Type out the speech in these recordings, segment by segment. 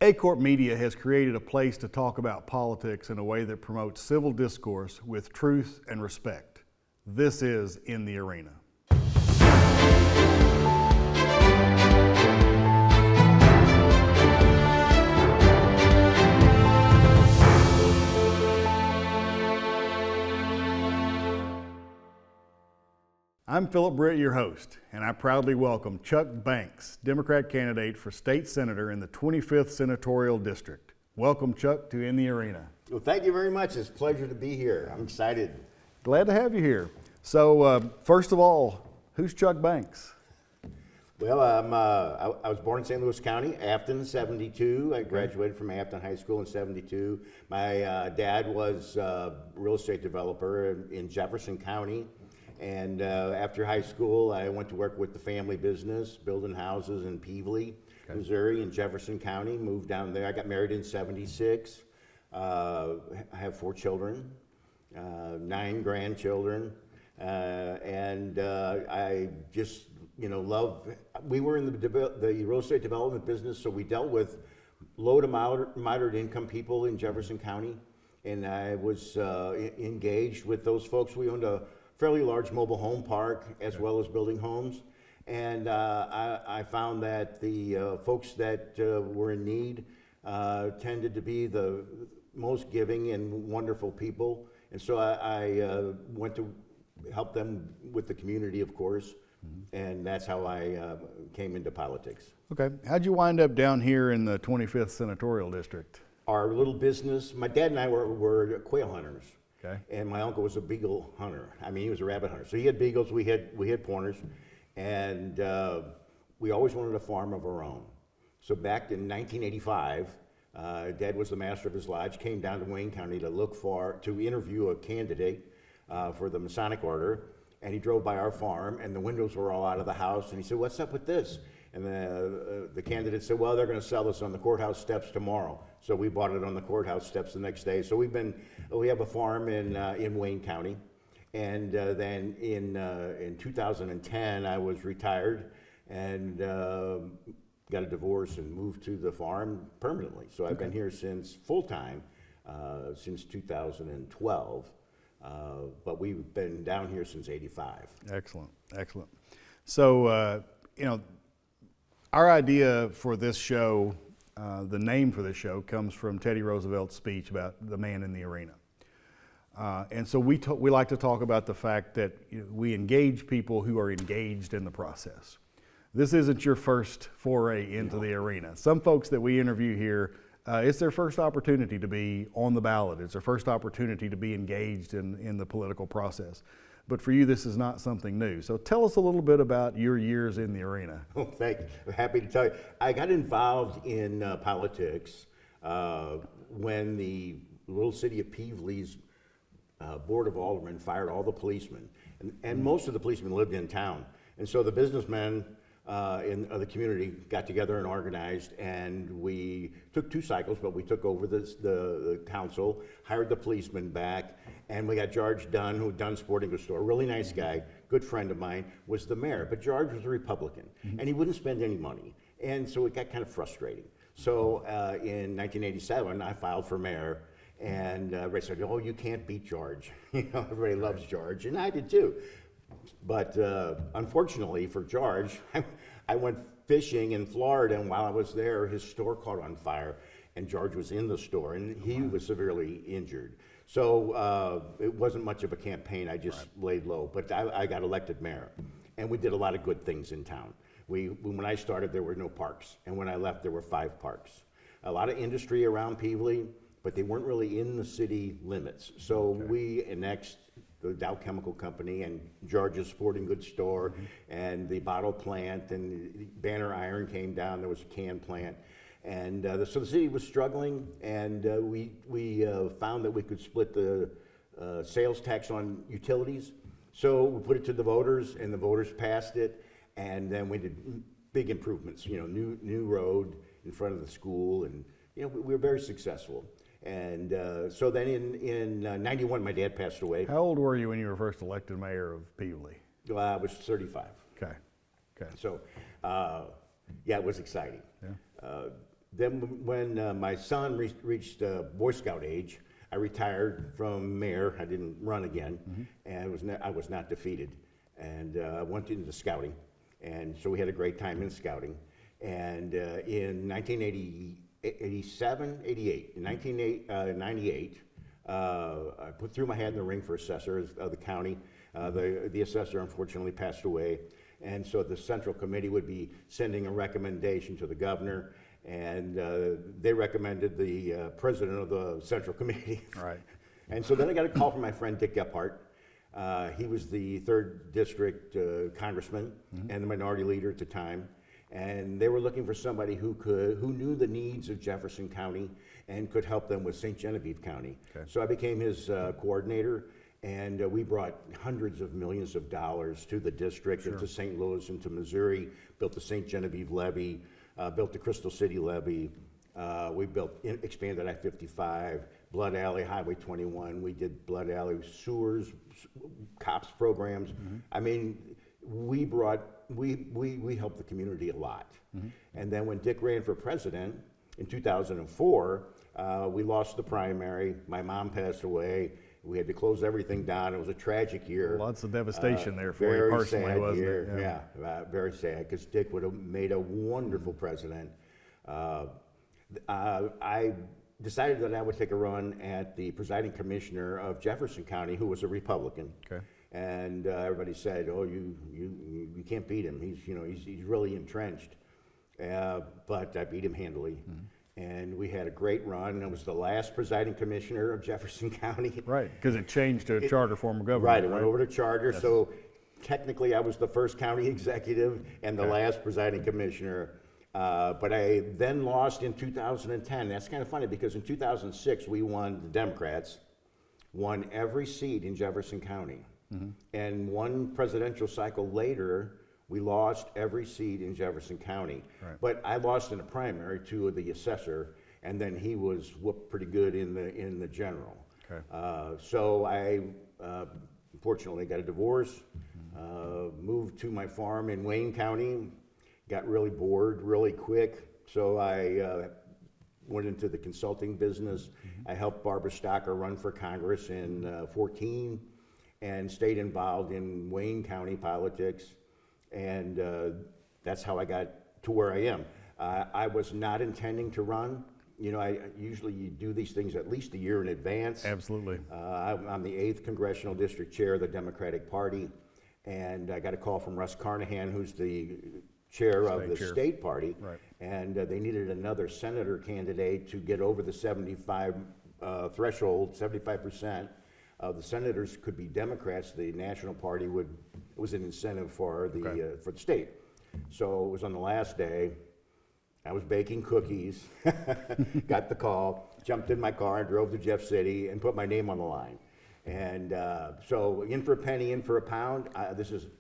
A-Corp Media has created a place to talk about politics in a way that promotes civil discourse with truth and respect. This is In the Arena. I'm Philip Britt, your host, and I proudly welcome Chuck Banks, Democrat candidate for state senator in the 25th Senatorial District. Welcome, Chuck, to In the Arena. Well, thank you very much. It's a pleasure to be here. I'm excited. Glad to have you here. So, first of all, who's Chuck Banks? Well, I was born in St. Louis County, Afton, 72. I graduated from Afton High School in 72. My dad was a real estate developer in Jefferson County. And after high school, I went to work with the family business, building houses in Peevely, Missouri, in Jefferson County. Moved down there. I got married in 76. I have 4 children, 9 grandchildren, and I just, love. We were in the real estate development business, so we dealt with low to moderate income people in Jefferson County, and I was engaged with those folks. We owned a fairly large mobile home park as well as building homes, and I found that the folks that were in need tended to be the most giving and wonderful people, and so I went to help them with the community, of course, and that's how I came into politics. Okay, how'd you wind up down here in the 25th Senatorial District? Our little business, my dad and I were quail hunters. Okay. And my uncle was a beagle hunter. I mean, he was a rabbit hunter. So he had beagles, we had pointers, and we always wanted a farm of our own. So back in 1985, Dad was the master of his lodge, came down to Wayne County to interview a candidate for the Masonic Order, and he drove by our farm, and the windows were all out of the house, and he said, "What's up with this?" And the candidate said, "Well, they're going to sell this on the courthouse steps tomorrow." So we bought it on the courthouse steps the next day. So we have a farm in Wayne County, and then in 2010 I was retired and got a divorce and moved to the farm permanently. So I've been here since full time since 2012, but we've been down here since '85. Excellent. So our idea for this show, the name for this show, comes from Teddy Roosevelt's speech about the man in the arena. And so we like to talk about the fact that we engage people who are engaged in the process. This isn't your first foray into the arena. Some folks that we interview here, it's their first opportunity to be on the ballot. It's their first opportunity to be engaged in the political process. But for you, this is not something new. So tell us a little bit about your years in the arena. Oh, thank you. I'm happy to tell you. I got involved in politics when the little city of Peevely's Board of Aldermen fired all the policemen. And most of the policemen lived in town. And so the businessmen in the community got together and organized, and we took 2 cycles, but we took over the council, hired the policemen back, and we got George Dunn, who Dunn Sporting Goods Store, really nice guy, good friend of mine, was the mayor. But George was a Republican, and he wouldn't spend any money, and so it got kind of frustrating. So in 1987, I filed for mayor, and everybody said, "Oh, you can't beat George." Everybody loves George, and I did too. But unfortunately for George, I went fishing in Florida, and while I was there, his store caught on fire, and George was in the store, and he was severely injured. So it wasn't much of a campaign. I just laid low. But I got elected mayor, and we did a lot of good things in town. When I started, there were no parks, and when I left, there were 5 parks. A lot of industry around Peevely, but they weren't really in the city limits. So we annexed the Dow Chemical Company and George's Sporting Goods Store and the bottle plant, and Banner Iron came down. There was a can plant. And so the city was struggling, and we found that we could split the sales tax on utilities. So we put it to the voters, and the voters passed it, and then we did big improvements, new road in front of the school, and we were very successful. And so then in 91, my dad passed away. How old were you when you were first elected mayor of Peevely? I was 35. Okay. So, yeah, it was exciting. Yeah. then when my son reached Boy Scout age, I retired from mayor. I didn't run again, and I was not defeated. And I went into scouting, and so we had a great time in scouting. And in 1987, 88, in 1998, I threw my hat in the ring for assessor of the county. The assessor unfortunately passed away, and so the central committee would be sending a recommendation to the governor, and they recommended the president of the central committee. Right. And so then I got a call from my friend Dick Gephardt. He was the 3rd District congressman and the minority leader at the time. And they were looking for somebody who knew the needs of Jefferson County and could help them with St. Genevieve County. Okay. So I became his coordinator, and we brought hundreds of millions of dollars to the district and to St. Louis and to Missouri, built the St. Genevieve levee, built the Crystal City levee. We expanded I-55, Blood Alley, Highway 21. We did Blood Alley sewers, cops programs. I mean, we helped the community a lot. And then when Dick ran for president in 2004, we lost the primary. My mom passed away. We had to close everything down. It was a tragic year. Lots of devastation there for you Very personally, sad wasn't year. it? Yeah, very sad, because Dick would have made a wonderful president. I decided that I would take a run at the presiding commissioner of Jefferson County, who was a Republican. Okay. And everybody said, "Oh, you can't beat him. He's really entrenched." But I beat him handily. And we had a great run. I was the last presiding commissioner of Jefferson County. Right, because it changed to a charter form of government. Right, it went over to charter. So technically, I was the first county executive and the last presiding commissioner. But I then lost in 2010. That's kind of funny, because in 2006, the Democrats won every seat in Jefferson County. And one presidential cycle later, we lost every seat in Jefferson County. Right. But I lost in a primary to the assessor, and then he was whooped pretty good in the general. Okay. So I unfortunately got a divorce, moved to my farm in Wayne County, got really bored really quick, so I went into the consulting business. I helped Barbara Stocker run for Congress in 14, and stayed involved in Wayne County politics, and that's how I got to where I am. I was not intending to run. Usually you do these things at least a year in advance. Absolutely. I'm the 8th Congressional District Chair of the Democratic Party, and I got a call from Russ Carnahan, who's the chair of the state party, Right. and they needed another senator candidate to get over the 75 threshold. 75% of the senators could be Democrats. The national party it was an incentive for the state. So it was on the last day. I was baking cookies, got the call, jumped in my car and drove to Jeff City and put my name on the line. And so in for a penny, in for a pound.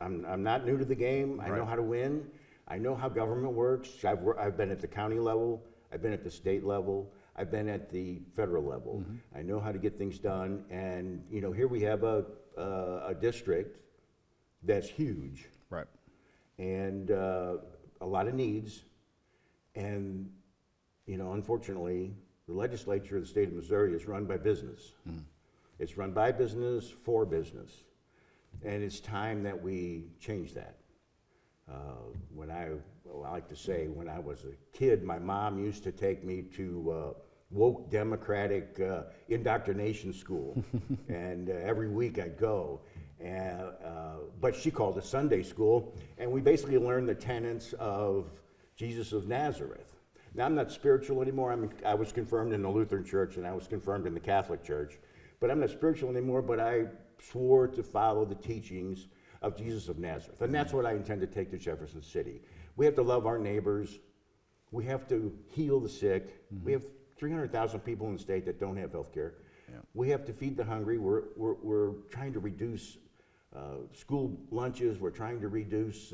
I'm not new to the game. I know how to win. I know how government works. I've been at the county level. I've been at the state level. I've been at the federal level. I know how to get things done. And here we have a district that's huge. Right. And a lot of needs. And, unfortunately, the legislature of the state of Missouri is run by business. It's run by business for business. And it's time that we change that. I like to say, when I was a kid, my mom used to take me to woke Democratic indoctrination school. And every week I'd go. But she called it Sunday school. And we basically learned the tenets of Jesus of Nazareth. Now, I'm not spiritual anymore. I was confirmed in the Lutheran Church, and I was confirmed in the Catholic Church. But I'm not spiritual anymore, but I swore to follow the teachings of Jesus of Nazareth. And that's what I intend to take to Jefferson City. We have to love our neighbors. We have to heal the sick. We have 300,000 people in the state that don't have health care. Yeah. We have to feed the hungry. We're trying to reduce school lunches. We're trying to reduce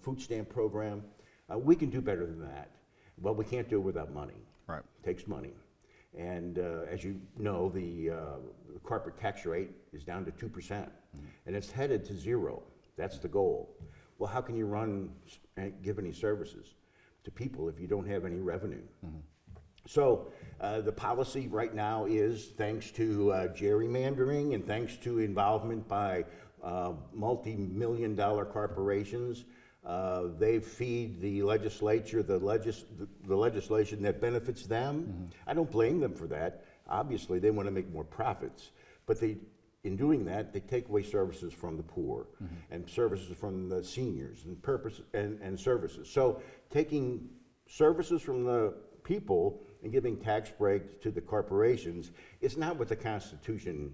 food stamp program. We can do better than that, but we can't do it without money. Right. It takes money. And as you know, the corporate tax rate is down to 2%, and it's headed to 0. That's the goal. Well, how can you run and give any services? to people if you don't have any revenue. So the policy right now is, thanks to gerrymandering and thanks to involvement by multi-million-dollar corporations, they feed the legislature the legislation that benefits them. I don't blame them for that. Obviously, they want to make more profits, but in doing that, they take away services from the poor and services from the seniors and services. So taking services from the people and giving tax breaks to the corporations is not what the Constitution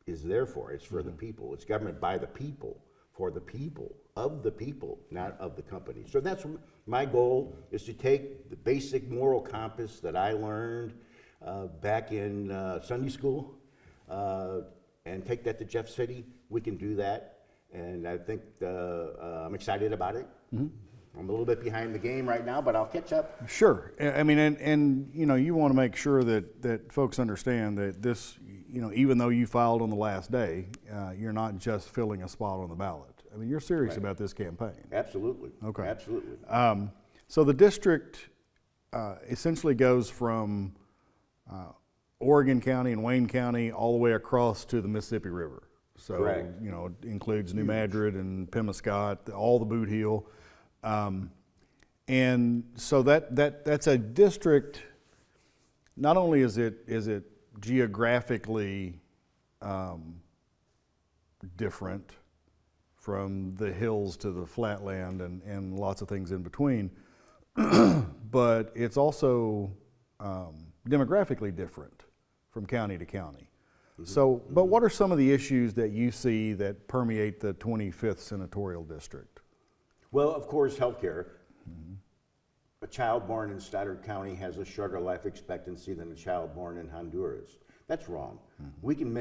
is there for. It's for the people. It's government by the people, for the people, of the people, not of the company. So that's my goal, is to take the basic moral compass that I learned back in Sunday school and take that to Jeff City. We can do that, and I think I'm excited about it. I'm a little bit behind the game right now, but I'll catch up. Sure. I mean, and you know, you want to make sure that folks understand that this, you know, even though you filed on the last day, you're not just filling a spot on the ballot. I mean, you're serious about this campaign. Absolutely. Okay. Absolutely. So the district essentially goes from Oregon County and Wayne County all the way across to the Mississippi River. So, Correct. you know, it includes New Madrid and Pemiscot, all the Boot Heel. And so that's a district. Not only is it geographically different from the hills to the flatland and lots of things in between, but it's also demographically different from county to county. So, but what are some of the issues that you see that permeate the 25th Senatorial District? Well, of course, healthcare. A child born in Stoddard County has a shorter life expectancy than a child born in Honduras. That's wrong. We can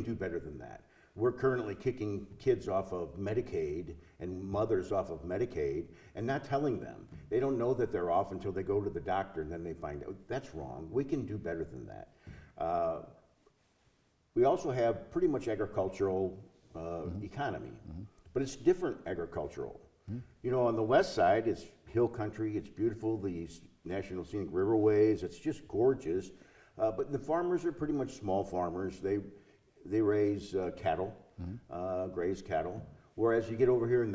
do better than that. We're currently kicking kids off of Medicaid and mothers off of Medicaid and not telling them. They don't know that they're off until they go to the doctor, and then they find out. That's wrong. We can do better than that. We also have pretty much agricultural economy, but it's different agricultural. You know, on the west side, it's hill country, it's beautiful, the National Scenic Riverways, it's just gorgeous. But the farmers are pretty much small farmers. They raise cattle, graze cattle. Whereas you get over here in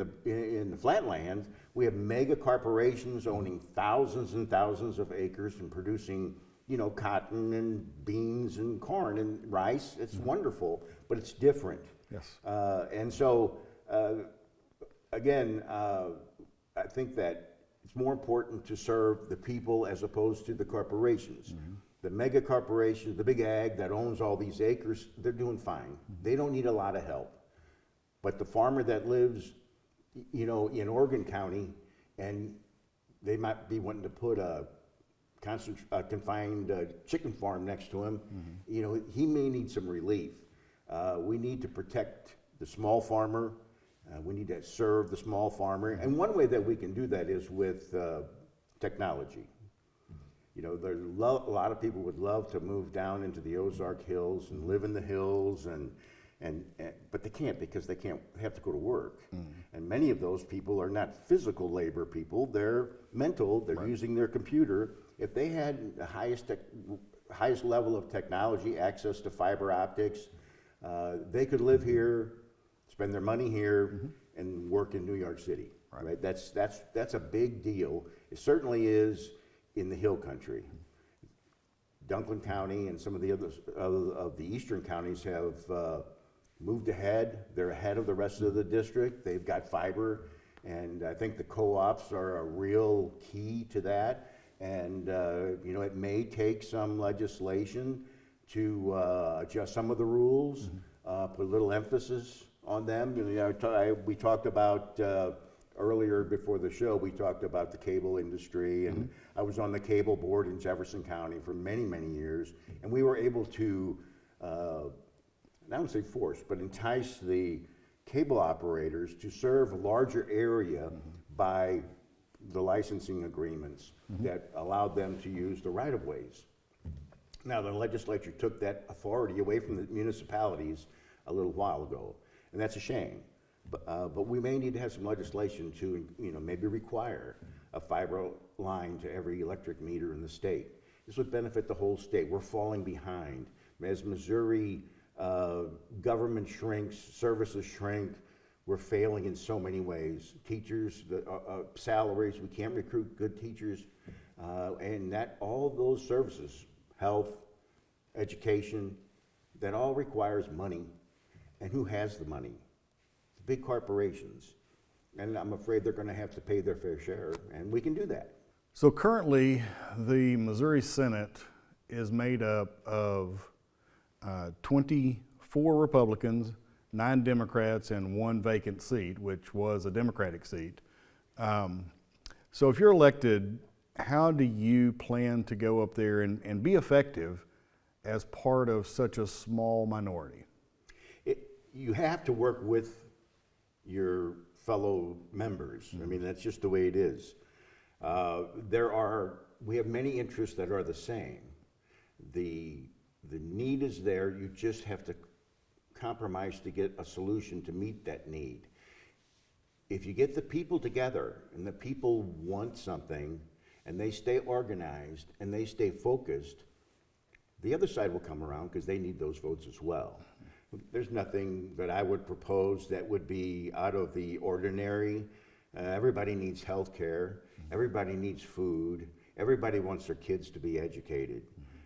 the flatlands, we have mega corporations owning thousands and thousands of acres and producing, you know, cotton and beans and corn and rice. It's wonderful, but it's different. Yes. And so, again, I think that it's more important to serve the people as opposed to the corporations. The mega corporations, the big ag that owns all these acres, they're doing fine. They don't need a lot of help. But the farmer that lives, you know, in Oregon County, and they might be wanting to put a confined chicken farm next to him, you know, he may need some relief. We need to protect the small farmer. We need to serve the small farmer. And one way that we can do that is with technology. You know, there's a lot of people would love to move down into the Ozark Hills and live in the hills, but they can't because they have to go to work. And many of those people are not physical labor people, they're mental, they're using their computer. If they had the highest level of technology, access to fiber optics, they could live here, spend their money here, and work in New York City. Right? That's a big deal. It certainly is in the hill country. Dunklin County and some of the others of the eastern counties have moved ahead. They're ahead of the rest of the district. They've got fiber, and I think the co-ops are a real key to that. And you know, it may take some legislation to adjust some of the rules, put a little emphasis on them. You know, we talked about earlier before the show, we talked about the cable industry, and I was on the cable board in Jefferson County for many, many years, and we were able to, I don't say force, but entice the cable operators to serve a larger area by the licensing agreements that allowed them to use the right-of-ways. Now, the legislature took that authority away from the municipalities a little while ago, and that's a shame. But we may need to have some legislation to, you know, maybe require a fiber line to every electric meter in the state. This would benefit the whole state. We're falling behind. As Missouri government shrinks, services shrink, we're failing in so many ways. Teachers, the salaries, we can't recruit good teachers, and that all of those services, health, education, that all requires money. And who has the money? The big corporations. And I'm afraid they're going to have to pay their fair share, and we can do that. So currently, the Missouri Senate is made up of 24 Republicans, 9 Democrats, and 1 vacant seat, which was a Democratic seat. So if you're elected, how do you plan to go up there and be effective as part of such a small minority? You have to work with your fellow members. I mean, that's just the way it is. We have many interests that are the same. The need is there. You just have to compromise to get a solution to meet that need. If you get the people together and the people want something and they stay organized and they stay focused, the other side will come around because they need those votes as well. There's nothing that I would propose that would be out of the ordinary. Everybody needs health care. Everybody needs food. Everybody wants their kids to be educated.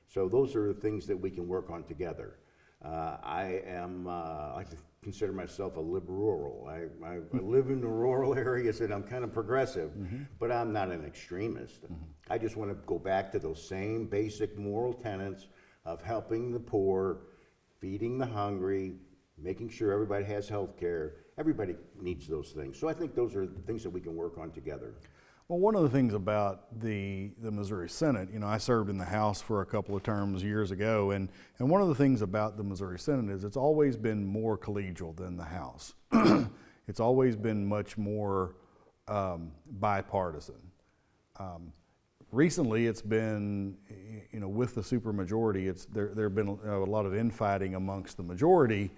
So those are the things that we can work on together. I consider myself a liberal. I live in the rural areas and I'm kind of progressive, but I'm not an extremist. I just want to go back to those same basic moral tenets of helping the poor, feeding the hungry, making sure everybody has health care. Everybody needs those things. So I think those are things that we can work on together. Well, one of the things about the Missouri Senate, I served in the House for a couple of terms years ago, and one of the things about the Missouri Senate is it's always been more collegial than the House. It's always been much more bipartisan. Recently, it's been, with the supermajority, there have been a lot of infighting amongst the majority,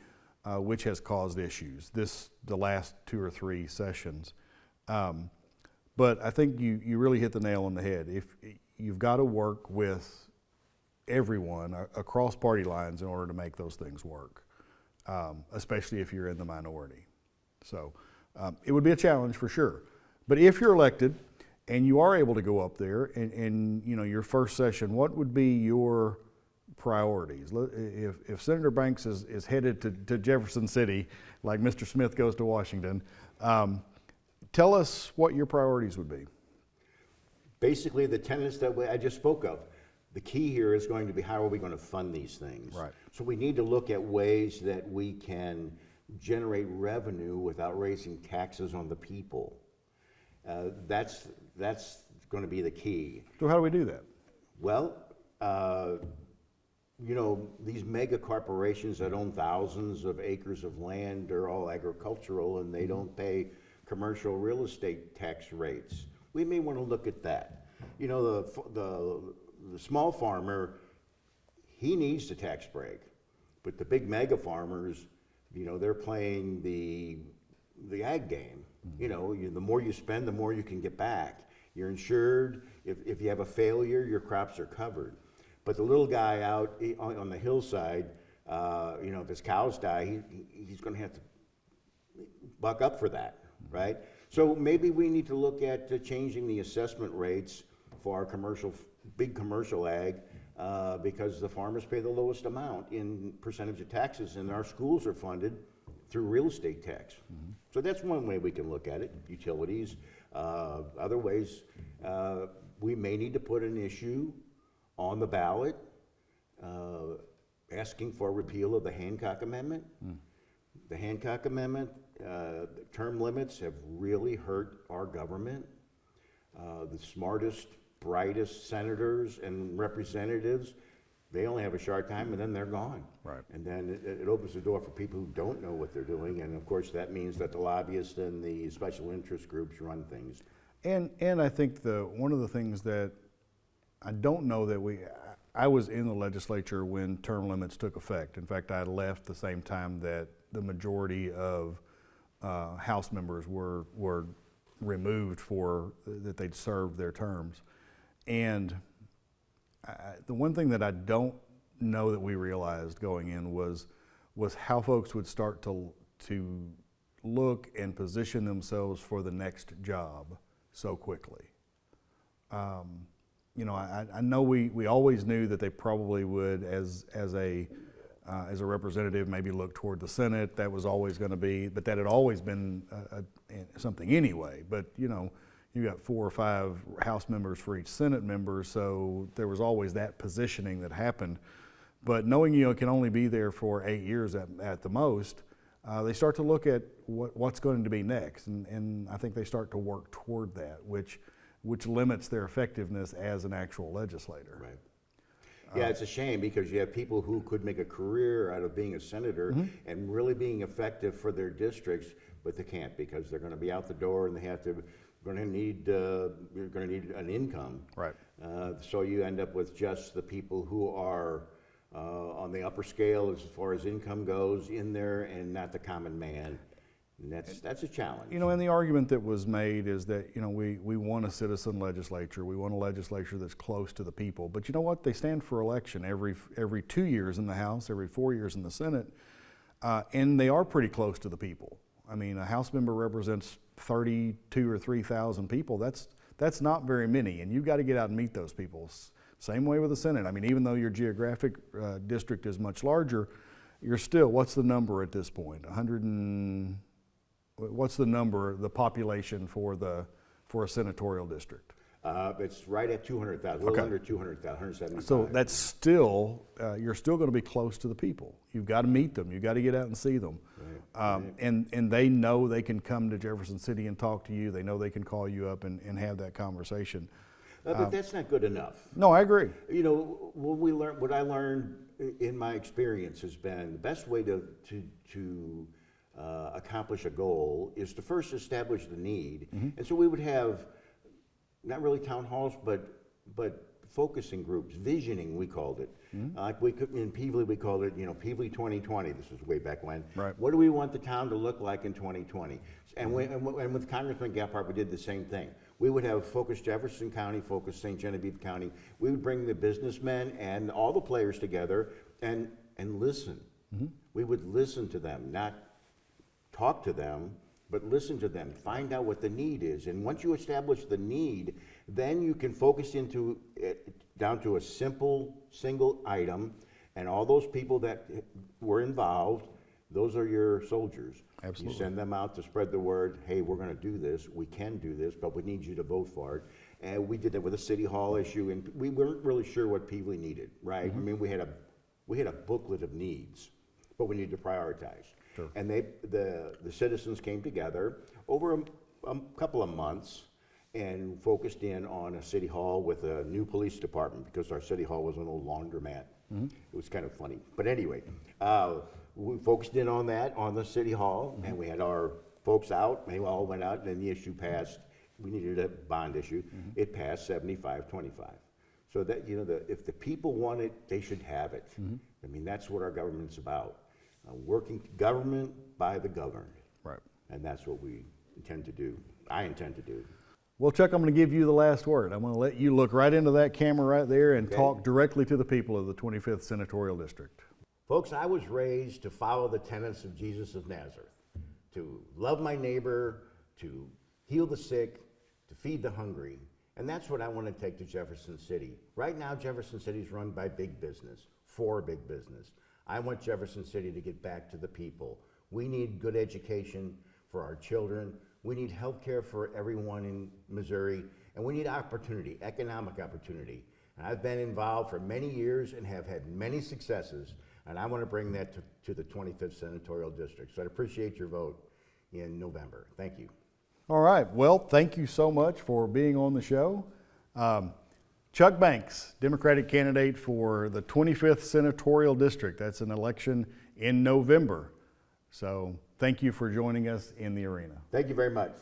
which has caused issues. The last 2 or 3 sessions. But I think you really hit the nail on the head. If you've got to work with everyone across party lines in order to make those things work, especially if you're in the minority. So it would be a challenge for sure. But if you're elected and you are able to go up there and your first session, what would be your priorities? If Senator Banks is headed to Jefferson City, like Mr. Smith goes to Washington, tell us what your priorities would be. Basically, the tenets that I just spoke of. The key here is going to be how are we going to fund these things? Right. So we need to look at ways that we can generate revenue without raising taxes on the people. That's going to be the key. So how do we do that? Well, these mega corporations that own thousands of acres of land are all agricultural and they don't pay commercial real estate tax rates. We may want to look at that. The small farmer, he needs the tax break, but the big mega farmers, they're playing the ag game. The more you spend, the more you can get back. You're insured. If you have a failure, your crops are covered. But the little guy out on the hillside, if his cows die, he's going to have to buck up for that. Right? So maybe we need to look at changing the assessment rates for our big commercial ag, because the farmers pay the lowest amount in percentage of taxes, and our schools are funded through real estate tax. So that's one way we can look at it, utilities. Other ways, we may need to put an issue on the ballot asking for a repeal of the Hancock Amendment. The Hancock Amendment, term limits have really hurt our government. The smartest, brightest senators and representatives, they only have a short time and then they're gone. Right. And then it opens the door for people who don't know what they're doing. And of course, that means that the lobbyists and the special interest groups run things. And I think one of the things that I don't know that I was in the legislature when term limits took effect. In fact, I left the same time that the majority of House members were removed for that they'd served their terms. And the one thing that I don't know that we realized going in was how folks would start to look and position themselves for the next job so quickly. You know, I know we always knew that they probably would, as a representative, maybe look toward the Senate. That was always going to be, but that had always been something anyway. But you know, you got 4 or 5 House members for each Senate member, so there was always that positioning that happened. But knowing you can only be there for 8 years at the most, they start to look at what's going to be next, and I think they start to work toward that, which limits their effectiveness as an actual legislator. Right. Yeah, it's a shame because you have people who could make a career out of being a senator and really being effective for their districts, but they can't because they're going to be out the door and you're going to need an income. Right. So you end up with just the people who are on the upper scale as far as income goes in there, and not the common man. And that's a challenge. You know, and the argument that was made is that, you know, we want a citizen legislature. We want a legislature that's close to the people. But you know what? They stand for election every 2 years in the House, every 4 years in the Senate, and they are pretty close to the people. I mean, a House member represents 32 or 3,000 people. That's not very many, and you've got to get out and meet those people. Same way with the Senate. I mean, even though your geographic district is much larger, you're still, what's the number at this point? What's the number, the population for a senatorial district? It's right at 200,000, a little under 200,000, 175. So that's still, you're still going to be close to the people. You've got to meet them. You've got to get out and see them. Right. And they know they can come to Jefferson City and talk to you. They know they can call you up and have that conversation. But that's not good enough. No, I agree. You know, what I learned in my experience has been the best way to accomplish a goal is to first establish the need. And so we would have not really town halls, but focusing groups, visioning we called it. Like we could in Pevely, we called it, you know, Pevely 2020. This was way back when. Right. What do we want the town to look like in 2020? And with Congressman Gephardt, we did the same thing. We would have focus Jefferson County, focus St. Genevieve County. We would bring the businessmen and all the players together and listen. We would listen to them, not talk to them, but listen to them, find out what the need is. And once you establish the need, then you can focus into it down to a simple single item, and all those people that were involved, those are your soldiers. Absolutely. You send them out to spread the word, hey, we're gonna do this, we can do this, but we need you to vote for it. And we did that with a city hall issue, and we weren't really sure what Pevely needed, right? I mean, we had a booklet of needs, but we needed to prioritize. Sure. And the citizens came together over a couple of months and focused in on a city hall with a new police department because our city hall was an old laundromat. It was kind of funny. But anyway, we focused in on that, on the city hall, and we had our folks out, they all went out, and then the issue passed. We needed a bond issue. It passed 75-25. So that, you know, if the people want it, they should have it. I mean, that's what our government's about. Working government by the governed. Right. And that's what we intend to do. I intend to do. Well, Chuck, I'm going to give you the last word. I'm going to let you look right into that camera right there and talk directly to the people of the 25th Senatorial District. Folks, I was raised to follow the tenets of Jesus of Nazareth, to love my neighbor, to heal the sick, to feed the hungry. And that's what I want to take to Jefferson City. Right now, Jefferson City is run by big business, for big business. I want Jefferson City to get back to the people. We need good education for our children. We need health care for everyone in Missouri. And we need opportunity, economic opportunity. And I've been involved for many years and have had many successes. And I want to bring that to the 25th Senatorial District. So I'd appreciate your vote in November. Thank you. All right. Well, thank you so much for being on the show. Chuck Banks, Democratic candidate for the 25th Senatorial District. That's an election in November. So thank you for joining us in the arena. Thank you very much.